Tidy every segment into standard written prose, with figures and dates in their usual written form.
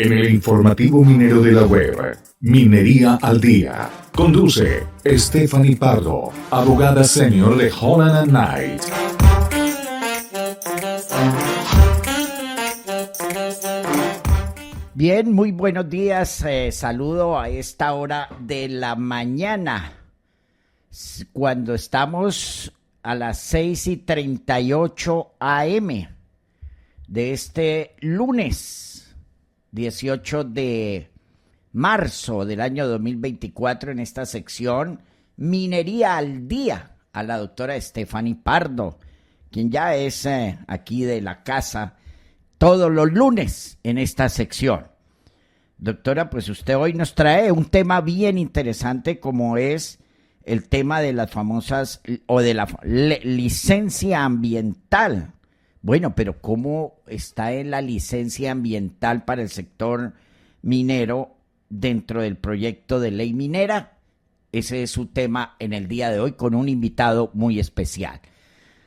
En el informativo minero de la web, Minería al Día, conduce Stephanie Pardo, abogada senior de Holland & Knight. Bien, muy buenos días. Saludo a esta hora de la mañana, cuando estamos a las 6:38 AM de este lunes 18 de marzo del año 2024, en esta sección Minería al Día, a la doctora Stephanie Pardo, quien ya es aquí de la casa todos los lunes en esta sección. Doctora, pues usted hoy nos trae un tema bien interesante, como es el tema de las famosas o de la licencia ambiental. Bueno, pero ¿cómo está en la licencia ambiental para el sector minero dentro del proyecto de ley minera? Ese es su tema en el día de hoy, con un invitado muy especial.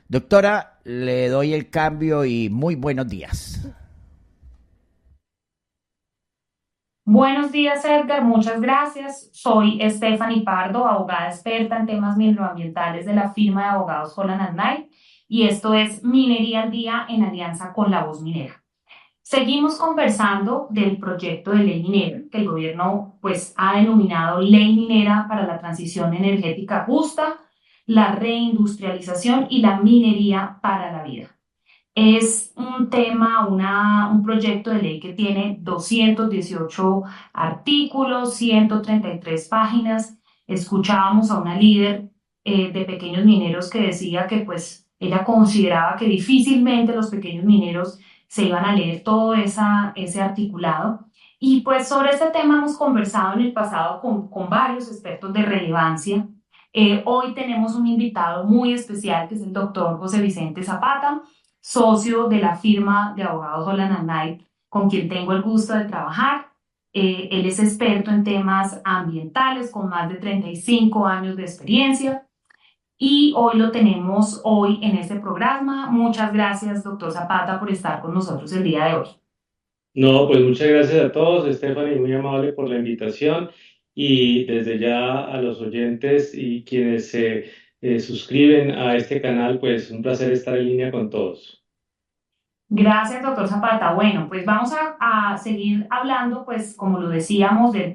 Doctora, le doy el cambio y muy buenos días. Buenos días, Edgar, muchas gracias. Soy Stephanie Pardo, abogada experta en temas mineroambientales de la firma de abogados Holland & Knight, y esto es Minería al Día en alianza con La Voz Minera. Seguimos conversando del proyecto de ley minera que el gobierno ha denominado Ley Minera para la Transición Energética Justa, la Reindustrialización y la Minería para la Vida. Es un tema, un proyecto de ley que tiene 218 artículos, 133 páginas. Escuchábamos a una líder de pequeños mineros que decía que ella consideraba que difícilmente los pequeños mineros se iban a leer todo ese articulado. Y sobre este tema hemos conversado en el pasado con varios expertos de relevancia. Hoy tenemos un invitado muy especial, que es el doctor José Vicente Zapata, socio de la firma de abogados Holland & Knight, con quien tengo el gusto de trabajar. Él es experto en temas ambientales, con más de 35 años de experiencia, y hoy lo tenemos en este programa. Muchas gracias, doctor Zapata, por estar con nosotros el día de hoy. No, pues muchas gracias a todos, Stephanie, muy amable por la invitación, y desde ya a los oyentes y quienes se suscriben a este canal, pues un placer estar en línea con todos. Gracias, doctor Zapata. Bueno, pues vamos a seguir hablando, como lo decíamos, de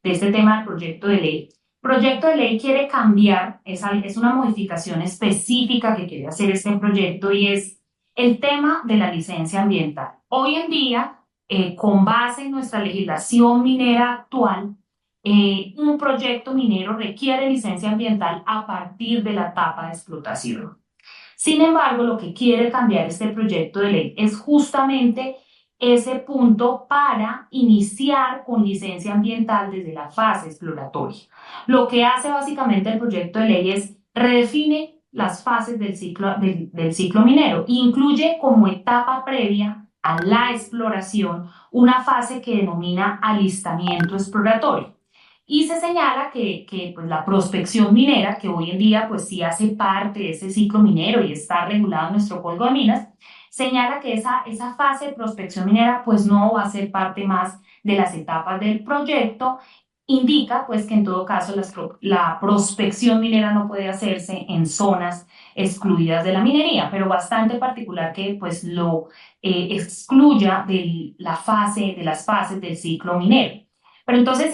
este tema del proyecto de ley. El proyecto de ley quiere cambiar, es una modificación específica que quiere hacer este proyecto, y es el tema de la licencia ambiental. Hoy en día, con base en nuestra legislación minera actual, un proyecto minero requiere licencia ambiental a partir de la etapa de explotación. Sin embargo, lo que quiere cambiar este proyecto de ley es justamente ese punto para iniciar con licencia ambiental desde la fase exploratoria. Lo que hace básicamente el proyecto de ley es redefine las fases del ciclo minero e incluye como etapa previa a la exploración una fase que denomina alistamiento exploratorio. Y se señala que la prospección minera, que hoy en día sí hace parte de ese ciclo minero y está regulado en nuestro Código de Minas, señala que esa fase de prospección minera no va a ser parte más de las etapas del proyecto. Indica que en todo caso la prospección minera no puede hacerse en zonas excluidas de la minería, pero bastante particular que lo excluya de las fases del ciclo minero. Pero entonces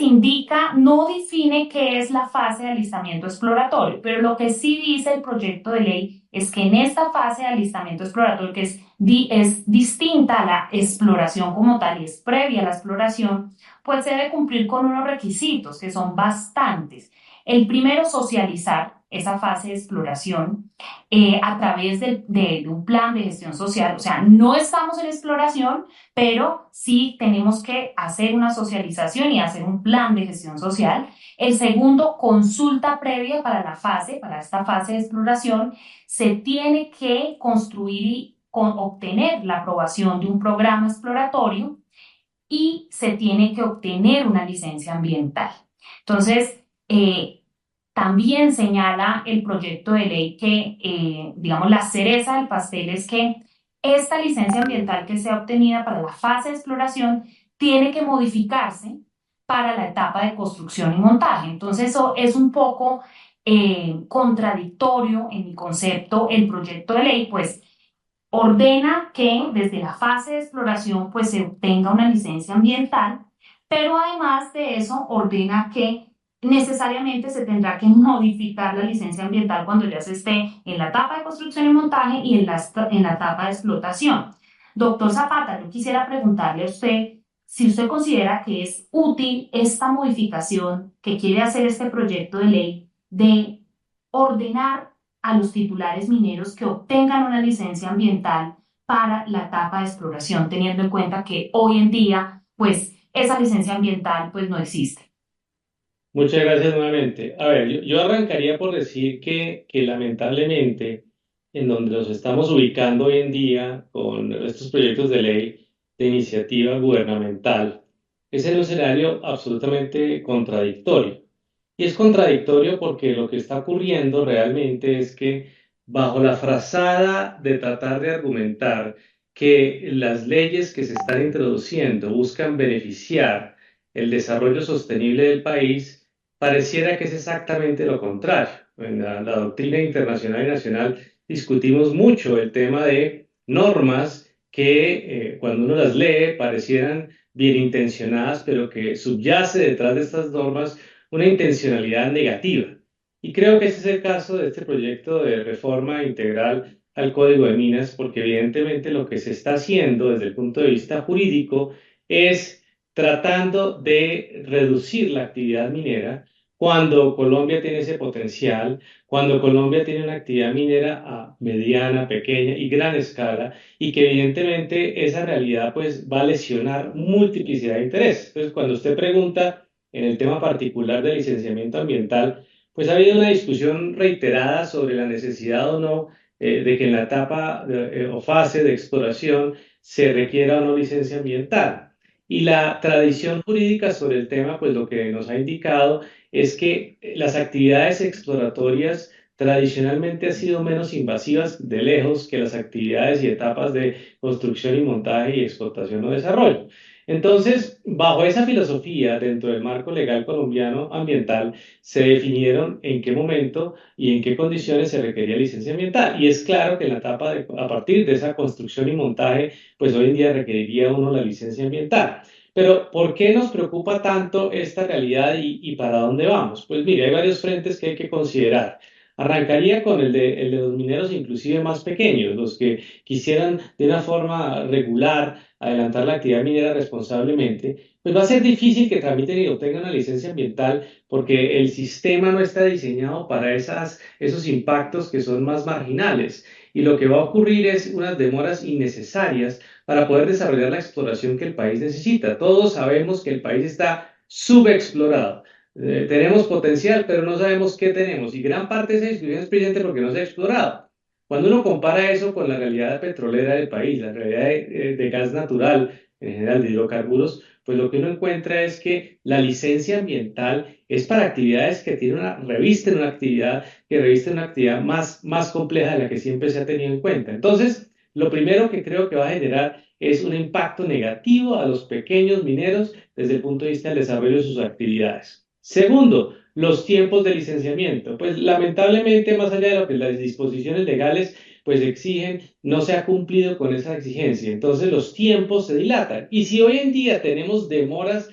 no define qué es la fase de alistamiento exploratorio, pero lo que sí dice el proyecto de ley es que en esta fase de alistamiento exploratorio, que es distinta a la exploración como tal y es previa a la exploración, se debe cumplir con unos requisitos que son bastantes. El primero, socializar esa fase de exploración a través de un plan de gestión social. O sea, no estamos en exploración, pero sí tenemos que hacer una socialización y hacer un plan de gestión social. El segundo, consulta previa para esta fase de exploración. Se tiene que construir y obtener la aprobación de un programa exploratorio, y se tiene que obtener una licencia ambiental. Entonces, también señala el proyecto de ley que, la cereza del pastel es que esta licencia ambiental que sea obtenida para la fase de exploración tiene que modificarse para la etapa de construcción y montaje. Entonces eso es un poco contradictorio en mi concepto. El proyecto de ley pues ordena que desde la fase de exploración pues se obtenga una licencia ambiental, pero además de eso ordena que necesariamente se tendrá que modificar la licencia ambiental cuando ya se esté en la etapa de construcción y montaje y en la etapa de explotación. Doctor Zapata, yo quisiera preguntarle a usted si usted considera que es útil esta modificación que quiere hacer este proyecto de ley de ordenar a los titulares mineros que obtengan una licencia ambiental para la etapa de exploración, teniendo en cuenta que hoy en día, pues, esa licencia ambiental, pues, no existe. Muchas gracias nuevamente. A ver, yo arrancaría por decir que lamentablemente en donde nos estamos ubicando hoy en día con estos proyectos de ley de iniciativa gubernamental es en un escenario absolutamente contradictorio. Y es contradictorio porque lo que está ocurriendo realmente es que bajo la frazada de tratar de argumentar que las leyes que se están introduciendo buscan beneficiar el desarrollo sostenible del país, pareciera que es exactamente lo contrario. En la doctrina internacional y nacional discutimos mucho el tema de normas que cuando uno las lee parecieran bien intencionadas, pero que subyace detrás de estas normas una intencionalidad negativa. Y creo que ese es el caso de este proyecto de reforma integral al Código de Minas, porque evidentemente lo que se está haciendo desde el punto de vista jurídico es tratando de reducir la actividad minera cuando Colombia tiene ese potencial, cuando Colombia tiene una actividad minera a mediana, pequeña y gran escala, y que evidentemente esa realidad pues va a lesionar multiplicidad de intereses. Entonces, cuando usted pregunta en el tema particular del licenciamiento ambiental, pues ha habido una discusión reiterada sobre la necesidad o no de que en la etapa o fase de exploración se requiera o no licencia ambiental. Y la tradición jurídica sobre el tema, pues lo que nos ha indicado es que las actividades exploratorias tradicionalmente han sido menos invasivas de lejos que las actividades y etapas de construcción y montaje y explotación o desarrollo. Entonces, bajo esa filosofía, dentro del marco legal colombiano ambiental, se definieron en qué momento y en qué condiciones se requería licencia ambiental. Y es claro que en la etapa a partir de esa construcción y montaje, pues hoy en día requeriría uno la licencia ambiental. Pero, ¿por qué nos preocupa tanto esta realidad y para dónde vamos? Pues mire, hay varios frentes que hay que considerar. Arrancaría con el de los mineros inclusive más pequeños, los que quisieran de una forma regular adelantar la actividad minera responsablemente, pues va a ser difícil que tramiten y obtengan una licencia ambiental porque el sistema no está diseñado para esos impactos que son más marginales. Y lo que va a ocurrir es unas demoras innecesarias para poder desarrollar la exploración que el país necesita. Todos sabemos que el país está subexplorado. Tenemos potencial, pero no sabemos qué tenemos. Y gran parte de esa discusión es precisamente porque no se ha explorado. Cuando uno compara eso con la realidad petrolera del país, la realidad de gas natural, en general de hidrocarburos, pues lo que uno encuentra es que la licencia ambiental es para actividades que revisten una actividad, que revisten una actividad más compleja de la que siempre se ha tenido en cuenta. Entonces, lo primero que creo que va a generar es un impacto negativo a los pequeños mineros desde el punto de vista del desarrollo de sus actividades. Segundo, los tiempos de licenciamiento. Pues lamentablemente, más allá de lo que las disposiciones legales pues exigen, no se ha cumplido con esa exigencia. Entonces los tiempos se dilatan. Y si hoy en día tenemos demoras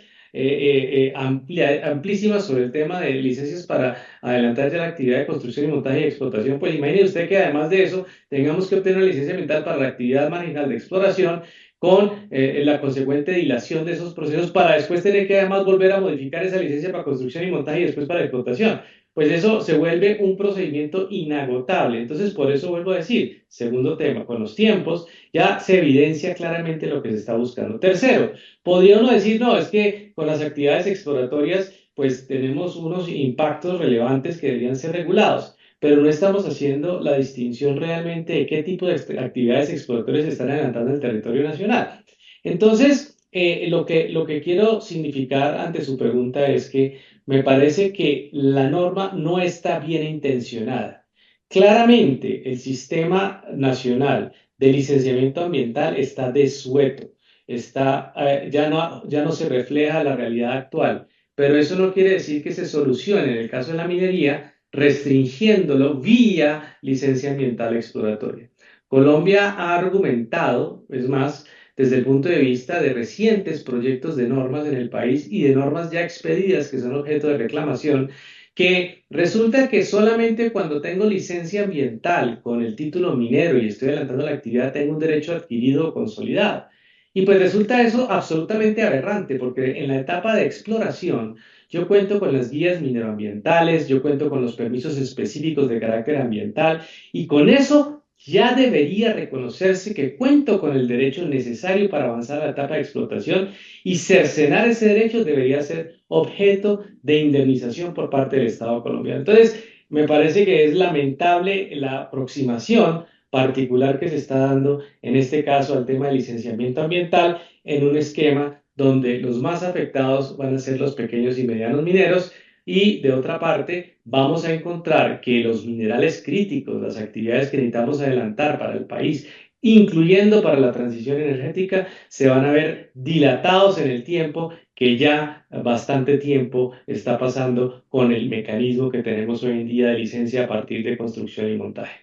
amplísimas sobre el tema de licencias para adelantar ya la actividad de construcción y montaje y explotación, pues imagine usted que además de eso tengamos que obtener una licencia ambiental para la actividad marginal de exploración con la consecuente dilación de esos procesos para después tener que además volver a modificar esa licencia para construcción y montaje y después para explotación. Pues eso se vuelve un procedimiento inagotable. Entonces, por eso vuelvo a decir, segundo tema, con los tiempos ya se evidencia claramente lo que se está buscando. Tercero, podría uno decir, no, es que con las actividades exploratorias, pues tenemos unos impactos relevantes que deberían ser regulados, pero no estamos haciendo la distinción realmente de qué tipo de actividades exploratorias se están adelantando en el territorio nacional. Entonces, lo que quiero significar ante su pregunta es que me parece que la norma no está bien intencionada. Claramente, el sistema nacional de licenciamiento ambiental está desueto. ya no se refleja la realidad actual. Pero eso no quiere decir que se solucione en el caso de la minería restringiéndolo vía licencia ambiental exploratoria. Colombia ha argumentado, es más, desde el punto de vista de recientes proyectos de normas en el país y de normas ya expedidas que son objeto de reclamación, que resulta que solamente cuando tengo licencia ambiental con el título minero y estoy adelantando la actividad, tengo un derecho adquirido o consolidado. Y pues resulta eso absolutamente aberrante, porque en la etapa de exploración yo cuento con las guías mineroambientales, yo cuento con los permisos específicos de carácter ambiental y con eso ya debería reconocerse que cuento con el derecho necesario para avanzar a la etapa de explotación y cercenar ese derecho debería ser objeto de indemnización por parte del Estado colombiano. Entonces, me parece que es lamentable la aproximación particular que se está dando en este caso al tema de licenciamiento ambiental en un esquema donde los más afectados van a ser los pequeños y medianos mineros y de otra parte vamos a encontrar que los minerales críticos, las actividades que necesitamos adelantar para el país, incluyendo para la transición energética, se van a ver dilatados en el tiempo que ya bastante tiempo está pasando con el mecanismo que tenemos hoy en día de licencia a partir de construcción y montaje.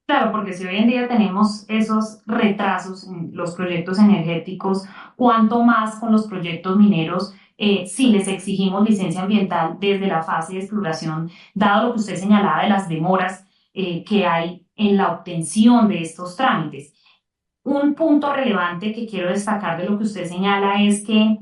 Claro, porque si hoy en día tenemos esos retrasos en los proyectos energéticos, cuánto más con los proyectos mineros, si les exigimos licencia ambiental desde la fase de exploración, dado lo que usted señalaba de las demoras que hay en la obtención de estos trámites. Un punto relevante que quiero destacar de lo que usted señala es que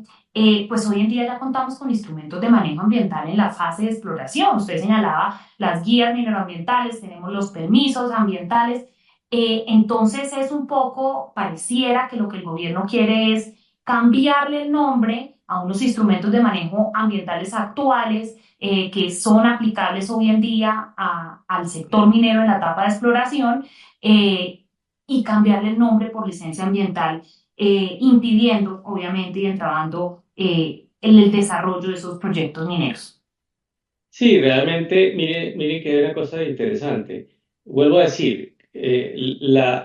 pues hoy en día ya contamos con instrumentos de manejo ambiental en la fase de exploración. Usted señalaba las guías mineroambientales, tenemos los permisos ambientales. Entonces es un poco, pareciera que lo que el gobierno quiere es cambiarle el nombre a unos instrumentos de manejo ambientales actuales que son aplicables hoy en día al sector minero en la etapa de exploración. Y cambiarle el nombre por licencia ambiental, impidiendo, obviamente, y entrabando el desarrollo de esos proyectos mineros. Sí, realmente, mire que hay una cosa interesante. Vuelvo a decir, la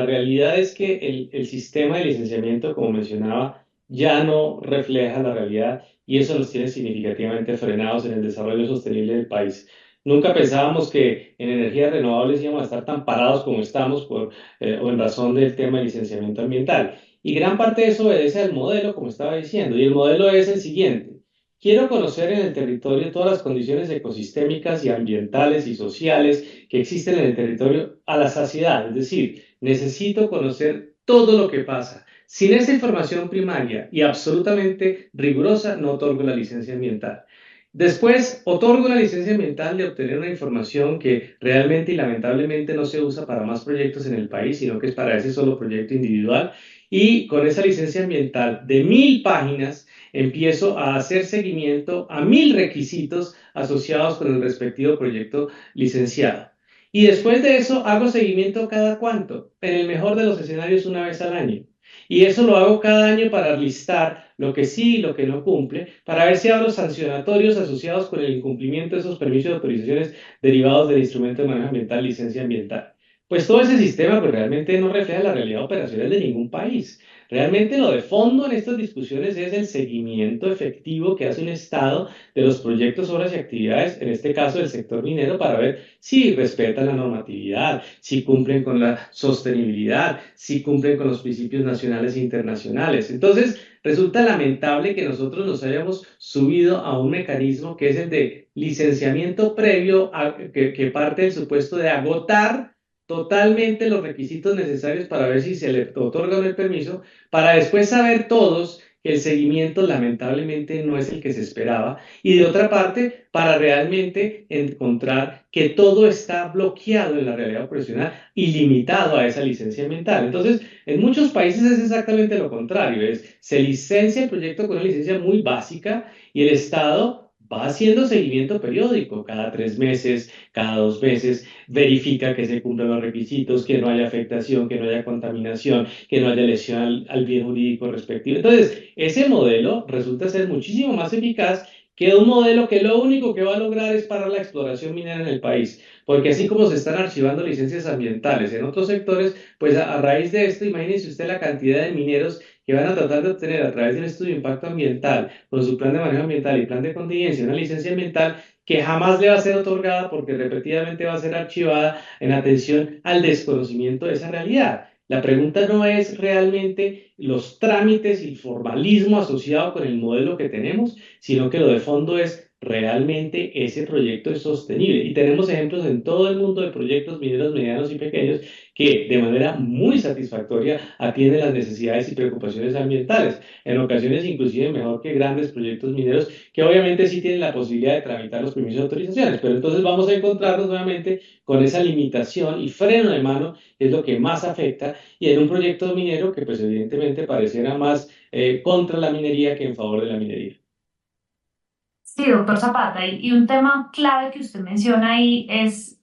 realidad es que el sistema de licenciamiento, como mencionaba, ya no refleja la realidad y eso nos tiene significativamente frenados en el desarrollo sostenible del país. Nunca pensábamos que en energías renovables íbamos a estar tan parados como estamos o en razón del tema de licenciamiento ambiental. Y gran parte de eso obedece al modelo, como estaba diciendo, y el modelo es el siguiente. Quiero conocer en el territorio todas las condiciones ecosistémicas y ambientales y sociales que existen en el territorio a la saciedad, es decir, necesito conocer todo lo que pasa. Sin esa información primaria y absolutamente rigurosa, no otorgo la licencia ambiental. Después, otorgo la licencia ambiental de obtener una información que realmente y lamentablemente no se usa para más proyectos en el país, sino que es para ese solo proyecto individual. Y con esa licencia ambiental de 1000 páginas, empiezo a hacer seguimiento a 1000 requisitos asociados con el respectivo proyecto licenciado. Y después de eso hago seguimiento cada cuánto, en el mejor de los escenarios una vez al año. Y eso lo hago cada año para listar lo que sí y lo que no cumple, para ver si hago los sancionatorios asociados con el incumplimiento de esos permisos de autorizaciones derivados del instrumento de manejo ambiental, licencia ambiental. Pues todo ese sistema pues, realmente no refleja la realidad operacional de ningún país. Realmente lo de fondo en estas discusiones es el seguimiento efectivo que hace un Estado de los proyectos, obras y actividades, en este caso del sector minero, para ver si respetan la normatividad, si cumplen con la sostenibilidad, si cumplen con los principios nacionales e internacionales. Entonces, resulta lamentable que nosotros nos hayamos subido a un mecanismo que es el de licenciamiento previo, que parte del supuesto de agotar totalmente los requisitos necesarios para ver si se le otorga el permiso, para después saber todos que el seguimiento lamentablemente no es el que se esperaba y de otra parte para realmente encontrar que todo está bloqueado en la realidad operacional y limitado a esa licencia ambiental. Entonces, en muchos países es exactamente lo contrario, se licencia el proyecto con una licencia muy básica y el Estado va haciendo seguimiento periódico, cada 3 meses, cada 2 meses, verifica que se cumplan los requisitos, que no haya afectación, que no haya contaminación, que no haya lesión al bien jurídico respectivo. Entonces, ese modelo resulta ser muchísimo más eficaz que un modelo que lo único que va a lograr es parar la exploración minera en el país. Porque así como se están archivando licencias ambientales en otros sectores, pues a raíz de esto, imagínense usted la cantidad de mineros que van a tratar de obtener a través del estudio de impacto ambiental, con su plan de manejo ambiental y plan de contingencia, una licencia ambiental que jamás le va a ser otorgada porque repetidamente va a ser archivada en atención al desconocimiento de esa realidad. La pregunta no es realmente los trámites y el formalismo asociado con el modelo que tenemos, sino que lo de fondo es realmente ese proyecto es sostenible. Y tenemos ejemplos en todo el mundo de proyectos mineros medianos y pequeños que de manera muy satisfactoria atienden las necesidades y preocupaciones ambientales. En ocasiones inclusive mejor que grandes proyectos mineros que obviamente sí tienen la posibilidad de tramitar los permisos de autorizaciones. Pero entonces vamos a encontrarnos nuevamente con esa limitación y freno de mano, que es lo que más afecta, y en un proyecto minero que pues evidentemente pareciera más contra la minería que en favor de la minería. Sí, doctor Zapata, y un tema clave que usted menciona ahí es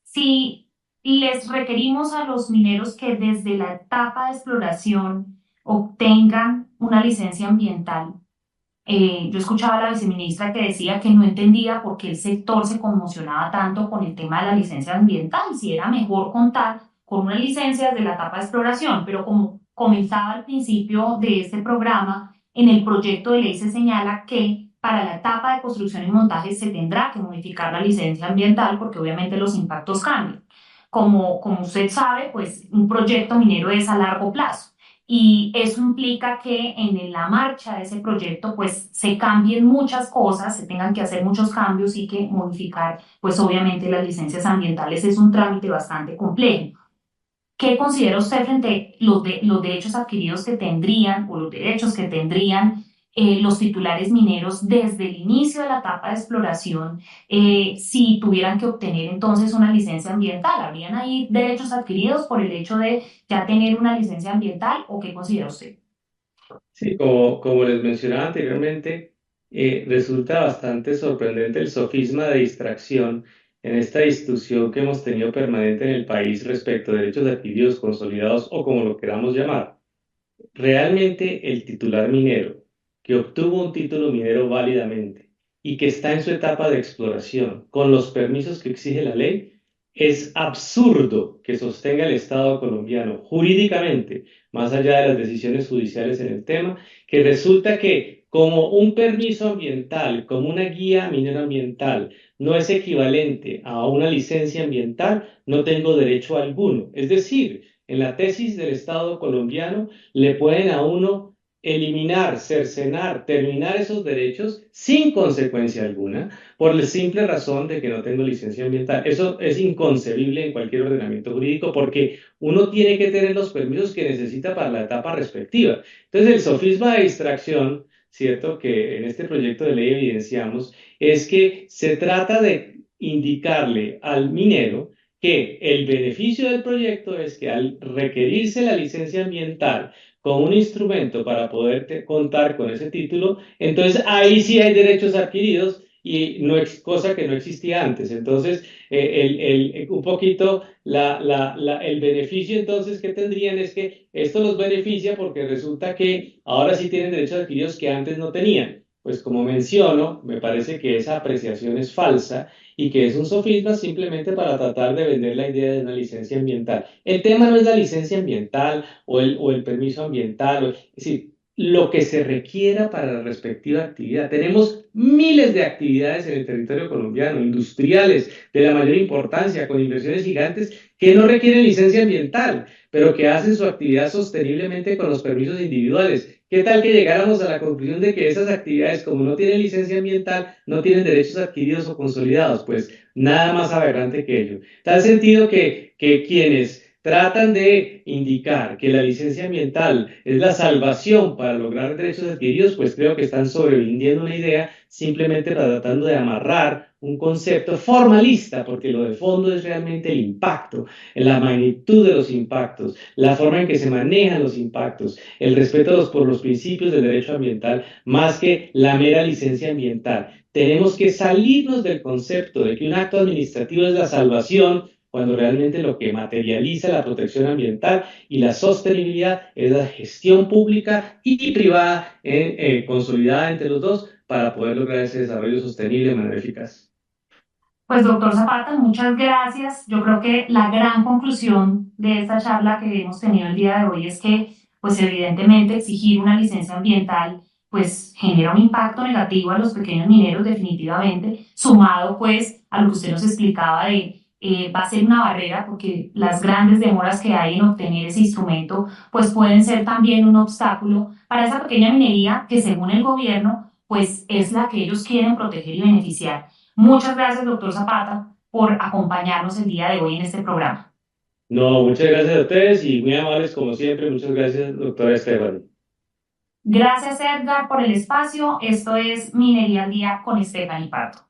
si les requerimos a los mineros que desde la etapa de exploración obtengan una licencia ambiental. Yo escuchaba a la viceministra que decía que no entendía por qué el sector se conmocionaba tanto con el tema de la licencia ambiental, si era mejor contar con una licencia desde la etapa de exploración, pero como comenzaba al principio de este programa, en el proyecto de ley se señala que para la etapa de construcción y montaje se tendrá que modificar la licencia ambiental porque obviamente los impactos cambian. Como usted sabe, pues un proyecto minero es a largo plazo. Y eso implica que en la marcha de ese proyecto pues se cambien muchas cosas, se tengan que hacer muchos cambios y que modificar pues obviamente las licencias ambientales es un trámite bastante complejo. ¿Qué considera usted frente a los derechos adquiridos que tendrían o los derechos que tendrían los titulares mineros desde el inicio de la etapa de exploración si tuvieran que obtener entonces una licencia ambiental? ¿Habrían ahí derechos adquiridos por el hecho de ya tener una licencia ambiental o qué considera usted? Sí, como les mencionaba anteriormente, resulta bastante sorprendente el sofisma de distracción en esta discusión que hemos tenido permanente en el país respecto a derechos adquiridos, consolidados o como lo queramos llamar. Realmente el titular minero que obtuvo un título minero válidamente y que está en su etapa de exploración con los permisos que exige la ley, es absurdo que sostenga el Estado colombiano jurídicamente, más allá de las decisiones judiciales en el tema, que resulta que como un permiso ambiental, como una guía minera ambiental, no es equivalente a una licencia ambiental, no tengo derecho alguno. Es decir, en la tesis del Estado colombiano le pueden a uno eliminar, cercenar, terminar esos derechos sin consecuencia alguna por la simple razón de que no tengo licencia ambiental. Eso es inconcebible en cualquier ordenamiento jurídico porque uno tiene que tener los permisos que necesita para la etapa respectiva. Entonces, el sofisma de distracción, ¿cierto?, que en este proyecto de ley evidenciamos, es que se trata de indicarle al minero que el beneficio del proyecto es que al requerirse la licencia ambiental con un instrumento para poder contar con ese título, entonces ahí sí hay derechos adquiridos y no es cosa que no existía antes. Entonces, un poquito el beneficio entonces que tendrían es que esto los beneficia porque resulta que ahora sí tienen derechos adquiridos que antes no tenían. Pues como menciono, me parece que esa apreciación es falsa y que es un sofisma simplemente para tratar de vender la idea de una licencia ambiental. El tema no es la licencia ambiental o el permiso ambiental, es decir, lo que se requiera para la respectiva actividad. Tenemos miles de actividades en el territorio colombiano, industriales, de la mayor importancia, con inversiones gigantes, que no requieren licencia ambiental, pero que hacen su actividad sosteniblemente con los permisos individuales. ¿Qué tal que llegáramos a la conclusión de que esas actividades, como no tienen licencia ambiental, no tienen derechos adquiridos o consolidados? Pues nada más aberrante que ello. Tal sentido que quienes tratan de indicar que la licencia ambiental es la salvación para lograr derechos adquiridos, pues creo que están sobrevendiendo una idea simplemente tratando de amarrar un concepto formalista, porque lo de fondo es realmente el impacto, la magnitud de los impactos, la forma en que se manejan los impactos, el respeto por los principios del derecho ambiental, más que la mera licencia ambiental. Tenemos que salirnos del concepto de que un acto administrativo es la salvación, cuando realmente lo que materializa la protección ambiental y la sostenibilidad es la gestión pública y privada consolidada entre los dos para poder lograr ese desarrollo sostenible de manera eficaz. Pues doctor Zapata, muchas gracias. Yo creo que la gran conclusión de esta charla que hemos tenido el día de hoy es que pues evidentemente exigir una licencia ambiental pues genera un impacto negativo a los pequeños mineros definitivamente, sumado pues a lo que usted nos explicaba de va a ser una barrera porque las grandes demoras que hay en obtener ese instrumento pues pueden ser también un obstáculo para esa pequeña minería que según el gobierno pues es la que ellos quieren proteger y beneficiar. Muchas gracias, doctor Zapata, por acompañarnos el día de hoy en este programa. No, muchas gracias a ustedes y muy amables como siempre. Muchas gracias, doctora Stephanie. Gracias, Edgar, por el espacio. Esto es Minería al Día con Stephanie Pardo.